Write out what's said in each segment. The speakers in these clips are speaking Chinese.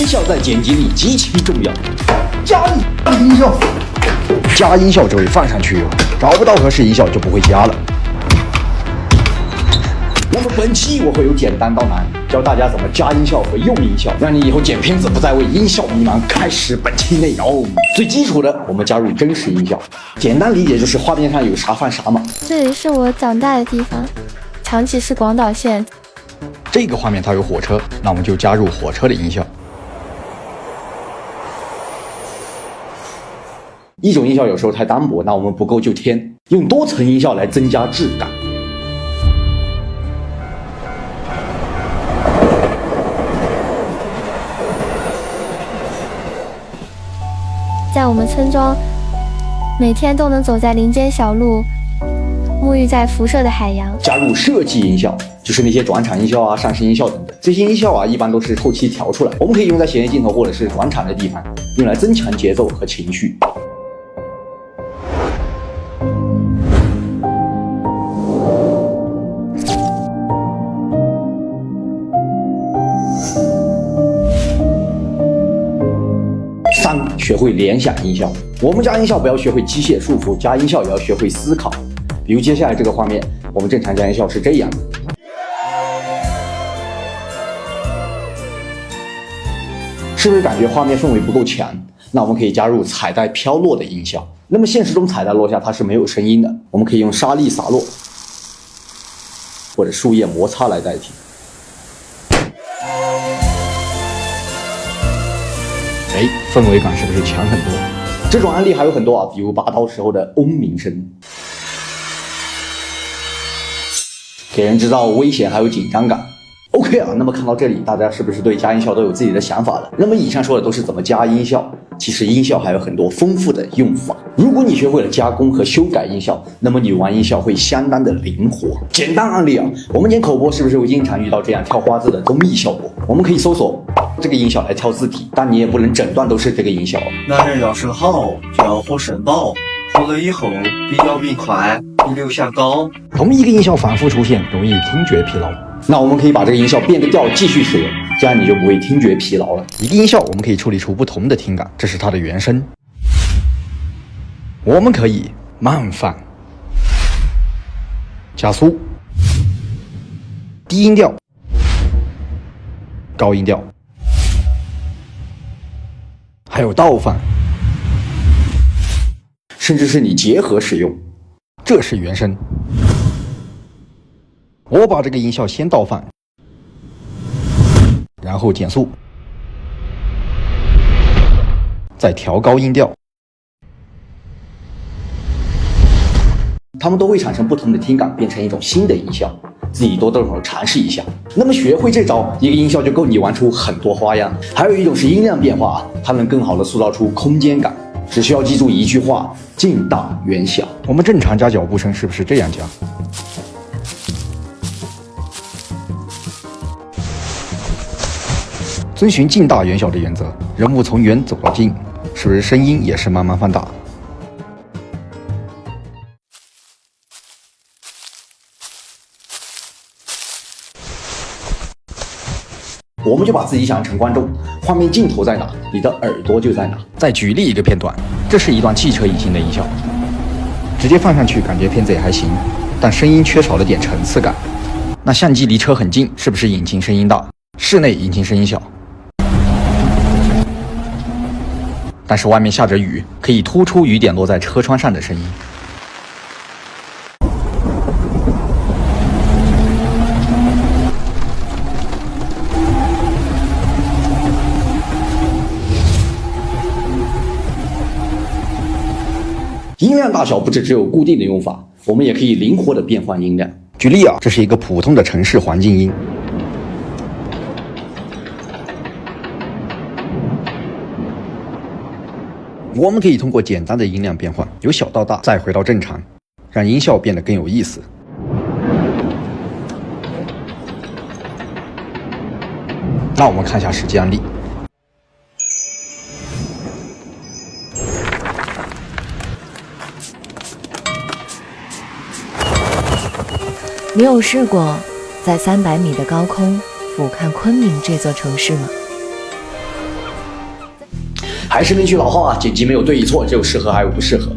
效在剪辑里极其重要。加音效，加音效这位放上去哟，找不到合适音效就不会加了。那么本期我会由简单到难，教大家怎么加音效和用音效，让你以后剪片子不再为音效迷茫。开始本期内容，最基础的，我们加入真实音效。简单理解就是画面上有啥放啥嘛。这里是我长大的地方，长崎市广岛县。这个画面它有火车，那我们就加入火车的音效。一种音效有时候太单薄，那我们不够就添，用多层音效来增加质感。在我们村庄，每天都能走在林间小路，沐浴在辐射的海洋。加入设计音效，就是那些转场音效啊、上升音效等等。这些音效啊，一般都是后期调出来，我们可以用在显眼镜头或者是转场的地方，用来增强节奏和情绪。学会联想音效，我们加音效不要学会机械束缚，加音效也要学会思考。比如接下来这个画面，我们正常加音效是这样的，是不是感觉画面氛围不够强？那我们可以加入彩带飘落的音效。那么现实中彩带落下它是没有声音的，我们可以用沙粒洒落或者树叶摩擦来代替。氛围感是不是强很多？这种案例还有很多啊，比如拔刀时候的嗡鸣声，给人制造危险还有紧张感。OK 啊，那么看到这里，大家是不是对加音效都有自己的想法了？那么以上说的都是怎么加音效，其实音效还有很多丰富的用法。如果你学会了加工和修改音效，那么你玩音效会相当的灵活。简单案例啊，我们演口播是不是会经常遇到这样跳花字的综艺效果？我们可以搜索这个音效来跳字体，但你也不能整段都是这个音效。男人要生好就要活肾宝，活了以后比较病快，比留下高。同一个音效反复出现，容易听觉疲劳。那我们可以把这个音效变个调继续使用，这样你就不会听觉疲劳了。一个音效我们可以处理出不同的听感，这是它的原声。我们可以慢放、加速、低音调、高音调，还有倒放，甚至是你结合使用。这是原声。我把这个音效先倒放，然后减速，再调高音调，它们都会产生不同的听感，变成一种新的音效，自己多动手尝试一下。那么学会这招，一个音效就够你玩出很多花样。还有一种是音量变化，它能更好的塑造出空间感，只需要记住一句话：近大远小。我们正常加脚步声是不是这样加？遵循近大远小的原则，人物从远走到近，是不是声音也是慢慢放大？我们就把自己想成观众，画面镜头在哪，你的耳朵就在哪。再举例一个片段，这是一段汽车引擎的音效，直接放上去感觉片子也还行，但声音缺少了点层次感。那相机离车很近，是不是引擎声音大？室内引擎声音小。但是外面下着雨，可以突出雨点落在车窗上的声音。音量大小不只有固定的用法，我们也可以灵活的变换音量。举例啊，这是一个普通的城市环境音。我们可以通过简单的音量变换，由小到大，再回到正常，让音效变得更有意思。那我们看一下实际案例。你有试过在300米的高空俯瞰昆明这座城市吗？还是那句老话啊，剪辑没有对与错，只有适合还有不适合。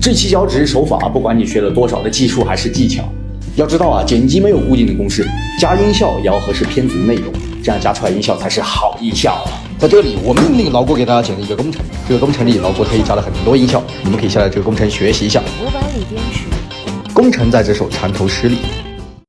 这期教只是手法，不管你学了多少的技术还是技巧。要知道啊，剪辑没有固定的公式，加音效也要合适片子的内容，这样加出来音效才是好音效啊。在这里，我命令老郭给大家剪了一个工程，这个工程里老郭特意加了很多音效，你们可以下载这个工程学习一下。500里边是。工程在这首缠头诗里。